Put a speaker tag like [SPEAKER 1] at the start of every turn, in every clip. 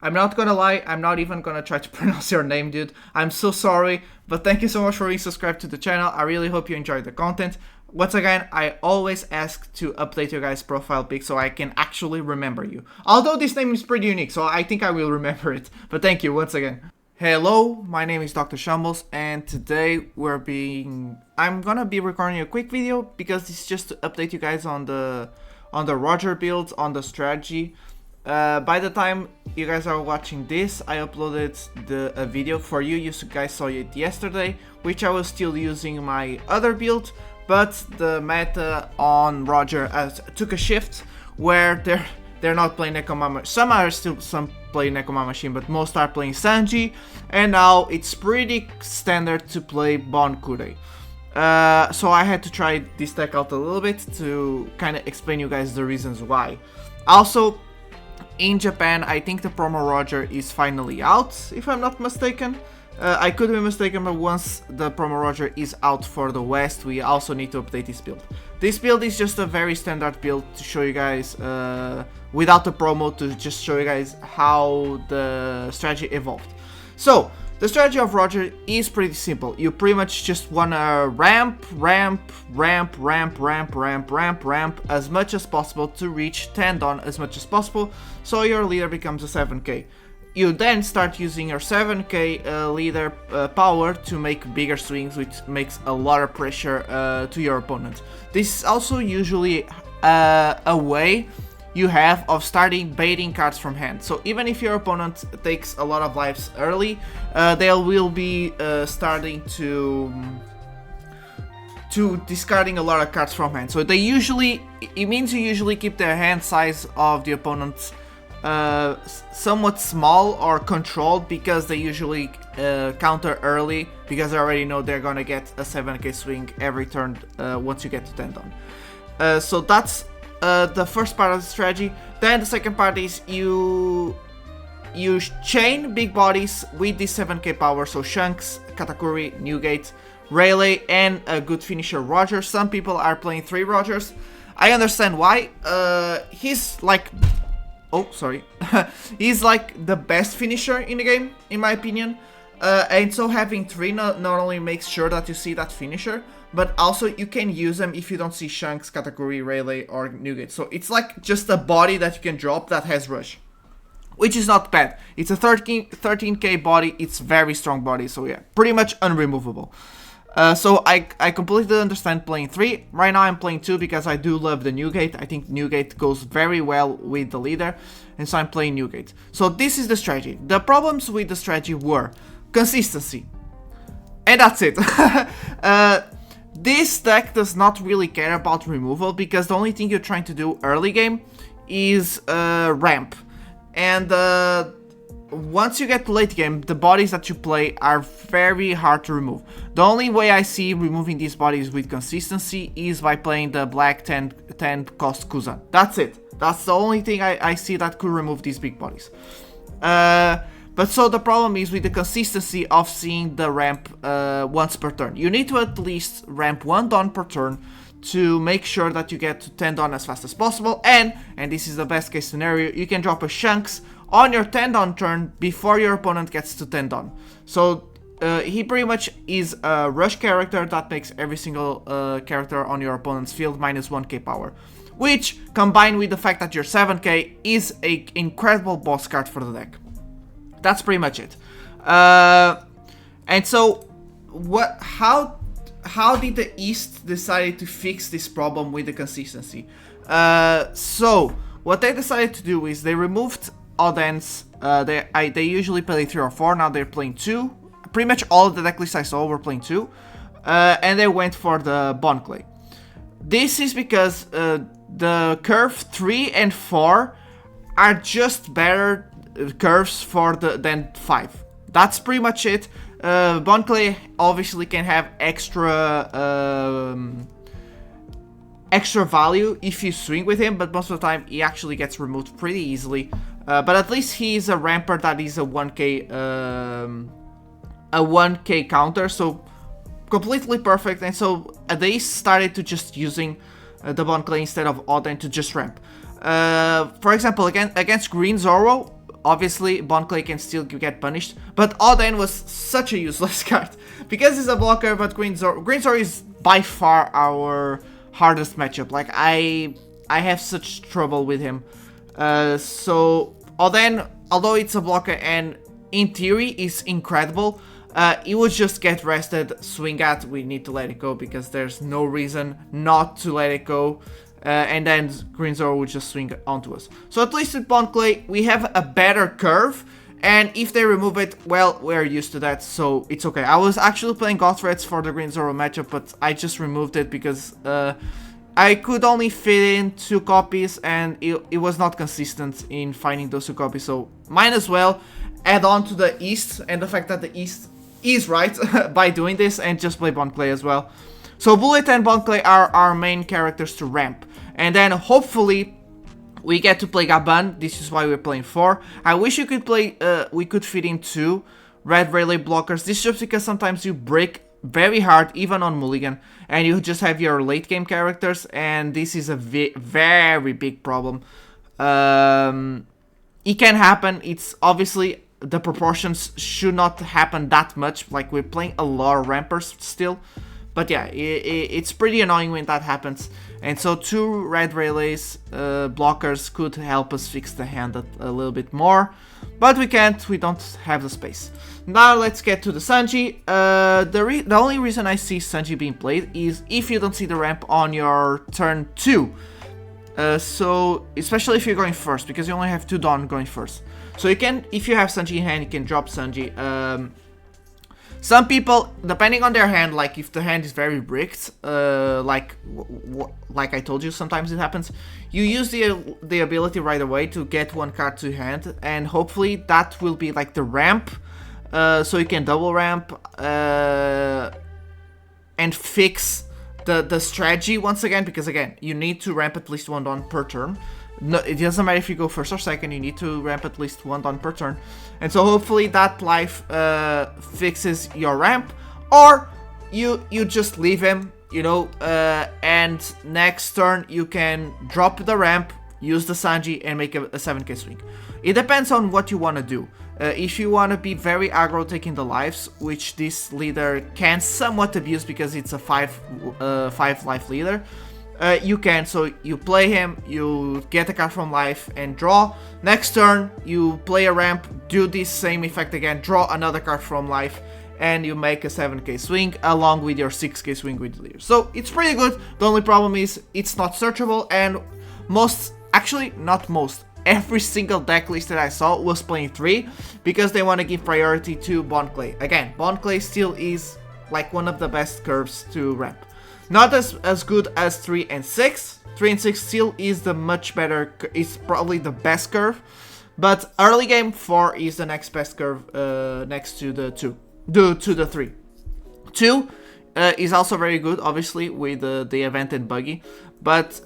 [SPEAKER 1] I'm not gonna lie, I'm not even gonna try to pronounce your name, dude. I'm so sorry, but thank you so much for being subscribed to the channel. I really hope you enjoyed the content. Once again, I always ask to update your guys' profile pic so I can actually remember you. Although this name is pretty unique, so I think I will remember it. But thank you once again. Hello, my name is Dr. Shambles, and today I'm gonna be recording a quick video because it's just to update you guys on the Roger builds, on the strategy. By the time you guys are watching this, I uploaded a video for you. You guys saw it yesterday, which I was still using my other build, but the meta on Roger took a shift where they're not playing Nekomama. Some play Nekoma Machine, but most are playing Sanji, and now it's pretty standard to play Bon Kure. So I had to try this deck out a little bit to kind of explain you guys the reasons why. Also, in Japan, I think the promo Roger is finally out, if I'm not mistaken. I could be mistaken, but once the promo Roger is out for the West, we also need to update this build. This build is just a very standard build to show you guys, without the promo, to just show you guys how the strategy evolved. So, the strategy of Roger is pretty simple. You pretty much just wanna ramp as much as possible to reach 10 Dawn as much as possible, so your leader becomes a 7k. You then start using your 7k leader power to make bigger swings, which makes a lot of pressure to your opponent. This is also usually a way you have of starting baiting cards from hand. So even if your opponent takes a lot of lives early, they will be starting to discarding a lot of cards from hand. So it means you usually keep the hand size of the opponent somewhat small or controlled, because they usually counter early, because they already know they're gonna get a 7k swing every turn once you get to 10 Dawn. So that's the first part of the strategy. Then the second part is you chain big bodies with this 7k power, so Shanks, Katakuri, Newgate, Rayleigh, and a good finisher Roger. Some people are playing 3 Rogers. I understand why. He's like... Oh, sorry. He's like the best finisher in the game, in my opinion. And so having 3 not only makes sure that you see that finisher, but also you can use them if you don't see Shanks, Katakuri, Rayleigh, or Newgate. So it's like just a body that you can drop that has rush, which is not bad. It's a 13k body, it's very strong body, so yeah, pretty much unremovable. So I completely understand playing 3. Right now I'm playing 2 because I do love the Newgate. I think Newgate goes very well with the leader, and so I'm playing Newgate. So this is the strategy. The problems with the strategy were consistency, and that's it. This deck does not really care about removal, because the only thing you're trying to do early game is ramp, and once you get to late game, the bodies that you play are very hard to remove. The only way I see removing these bodies with consistency is by playing the black 10 cost Kuzan. That's it. That's the only thing I see that could remove these big bodies. But so the problem is with the consistency of seeing the ramp once per turn. You need to at least ramp 1 Dawn per turn to make sure that you get to 10 Dawn as fast as possible, and this is the best case scenario, you can drop a Shanks on your 10 Dawn turn before your opponent gets to 10 Dawn. So he pretty much is a rush character that makes every single character on your opponent's field minus 1k power, which, combined with the fact that you're 7k, is an incredible boss card for the deck. That's pretty much it. And so how did the East decide to fix this problem with the consistency? So what they decided to do is they removed odd ends. They usually play 3 or 4, now they're playing 2. Pretty much all of the decklists I saw were playing 2. And they went for the Bon Clay. This is because the curve 3 and 4 are just better curves than 5. That's pretty much it. Bon Clay obviously can have extra value if you swing with him, but most of the time he actually gets removed pretty easily. But at least he's a ramper that is a 1k counter, so completely perfect. And so they started to just using the Bon Clay instead of Oden to just ramp. For example, against Green Zoro, obviously Bond Clay can still get punished, but Oden was such a useless card because it's a blocker. But Green Zoro is by far our hardest matchup. Like I have such trouble with him. So Oden, although it's a blocker and in theory is incredible, it would just get rested, swing at, we need to let it go because there's no reason not to let it go. And then Green Zoro would just swing onto us. So at least with Bond Clay, we have a better curve. And if they remove it, well, we're used to that, so it's okay. I was actually playing God Threads for the Green Zoro matchup, but I just removed it because I could only fit in 2 copies and it was not consistent in finding those 2 copies. So might as well add on to the East and the fact that the East is right by doing this and just play Bond Clay as well. So Bullet and Bond Clay are our main characters to ramp. And then hopefully we get to play Gaban. This is why we're playing 4. I wish you could play, we could fit in 2 red relay blockers. This is just because sometimes you break very hard, even on Mulligan, and you just have your late game characters, and this is a very big problem. It can happen. It's obviously the proportions should not happen that much. Like we're playing a lot of rampers still. But yeah, it's pretty annoying when that happens. And so 2 red relays blockers could help us fix the hand a little bit more. But we can't, we don't have the space. Now let's get to the Sanji. The only reason I see Sanji being played is if you don't see the ramp on your turn 2. So, especially if you're going first, because you only have 2 Dawn going first. So you can, if you have Sanji in hand, you can drop Sanji. Some people, depending on their hand, like if the hand is very bricked, like I told you, sometimes it happens. You use the ability right away to get 1 card to hand, and hopefully that will be like the ramp, so you can double ramp and fix the strategy once again, because again, you need to ramp at least 1 Dawn per turn. No, it doesn't matter if you go first or second, you need to ramp at least 1 Dawn per turn. And so hopefully that life fixes your ramp, or you just leave him, you know, and next turn you can drop the ramp, use the Sanji and make a 7k swing. It depends on what you want to do. If you want to be very aggro taking the lives, which this leader can somewhat abuse because it's a 5 life leader, you can. So you play him, you get a card from life and draw. Next turn you play a ramp, do this same effect again, draw another card from life, and you make a 7k swing along with your 6k swing with the leader. So it's pretty good. The only problem is it's not searchable, and every single deck list that I saw was playing 3 because they want to give priority to Bond Clay. Again, Bond Clay still is like one of the best curves to ramp. Not as good as 3 and 6. 3 and 6 still is the much better, it's probably the best curve. But early game 4 is the next best curve next to the 2. To the 3. 2 is also very good, obviously, with the event and buggy. But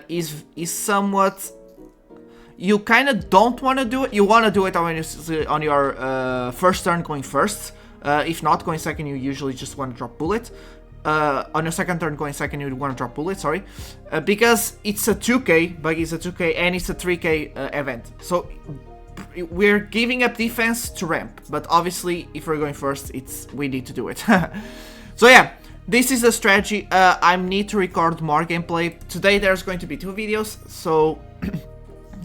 [SPEAKER 1] is somewhat... You kind of don't want to do it. You want to do it on your first turn going first. If not, going second, you usually just want to drop bullet. On your second turn going second, you want to drop bullet, sorry. Because it's a 2k, buggy is a 2k, and it's a 3k event. So we're giving up defense to ramp. But obviously, if we're going first, we need to do it. So yeah, this is the strategy. I need to record more gameplay. Today there's going to be 2 videos, so...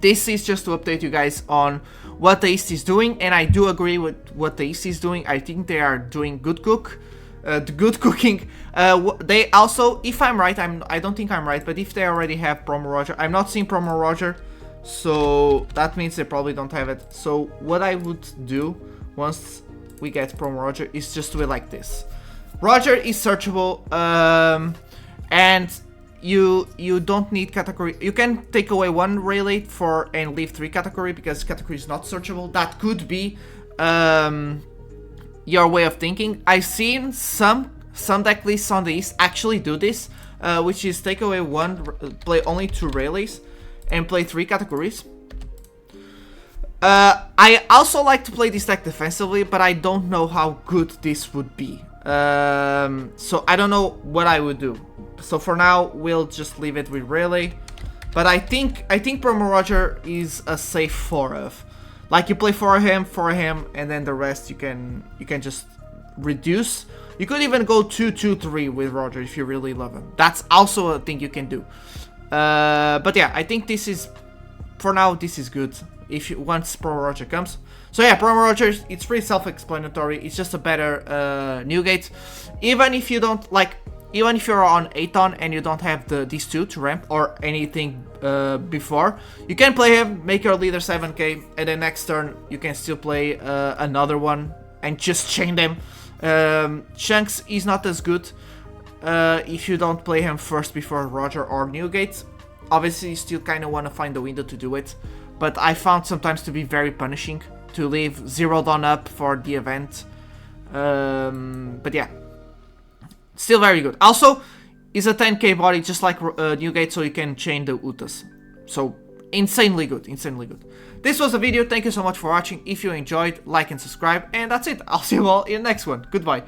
[SPEAKER 1] This is just to update you guys on what the East is doing, and I do agree with what the East is doing. I think they are doing good cooking. They also, if I'm right, I don't think I'm right, but if they already have Promo Roger, I'm not seeing Promo Roger, so that means they probably don't have it. So what I would do once we get Promo Roger is just do it like this. Roger is searchable, and you don't need category. You can take away 1 relay and leave 3 category because category is not searchable. That could be your way of thinking. I've seen some deck lists on the East actually do this, which is take away 1, play only 2 relays, and play 3 categories. I also like to play this deck defensively, but I don't know how good this would be. So I don't know what I would do. So for now, we'll just leave it with relay. But I think Promo Roger is a safe 4 of. Like you play for him, and then the rest you can just reduce. You could even go 2-2-3 with Roger if you really love him. That's also a thing you can do. But yeah, I think this is, for now, this is good. If you, once Pro Roger comes. So yeah, Pro Roger, it's pretty self-explanatory. It's just a better Newgate. Even if you don't like, even if you're on 8-on and you don't have these two to ramp or anything before, you can play him, make your leader 7k, and then next turn you can still play another one and just chain them. Shanks is not as good if you don't play him first before Roger or Newgate. Obviously you still kind of want to find the window to do it, but I found sometimes to be very punishing to leave 0 Dawn up for the event. But yeah, still very good. Also, is a 10k body just like Newgate, so you can chain the Utas. So insanely good, insanely good. This was the video. Thank you so much for watching. If you enjoyed, like and subscribe, and that's it. I'll see you all in the next one. Goodbye.